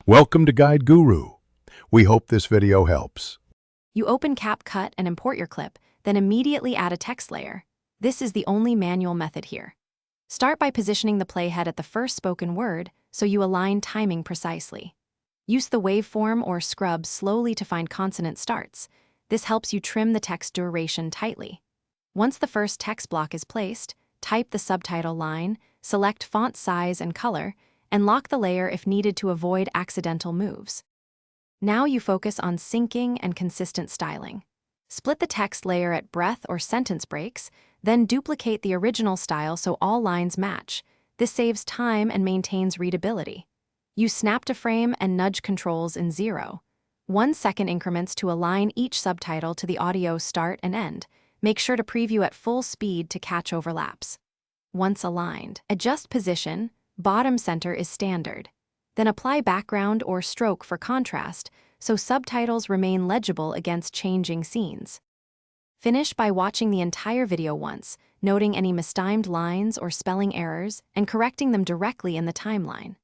Welcome to Guide Guru. We hope this video helps. You open Capcut and import your clip, then immediately add a text layer. This is the only manual method here. Start by positioning the playhead at the first spoken word so you align timing precisely. Use the waveform or scrub slowly to find consonant starts. This helps you trim the text duration tightly. Once the first text block is placed, type the subtitle line, select font size and color, and lock the layer if needed to avoid accidental moves. Now you focus on syncing and consistent styling. Split the text layer at breath or sentence breaks, then duplicate the original style so all lines match. This saves time and maintains readability. Use snap to frame and nudge controls in 0, 1 second increments to align each subtitle to the audio start and end. Make sure to preview at full speed to catch overlaps. Once aligned, adjust position. Bottom center is standard. Then apply background or stroke for contrast so subtitles remain legible against changing scenes. Finish by watching the entire video once, noting any mistimed lines or spelling errors, and correcting them directly in the timeline.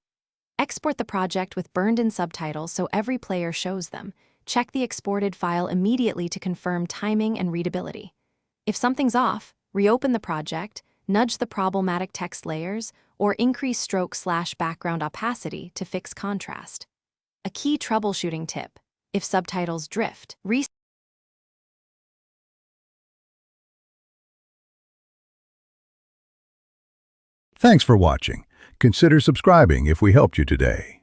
Export the project with burned-in subtitles so every player shows them. Check the exported file immediately to confirm timing and readability. If something's off, reopen the project, nudge the problematic text layers, or increase stroke/background opacity to fix contrast. A key troubleshooting tip: if subtitles drift, Thanks for watching. Consider subscribing if we helped you today.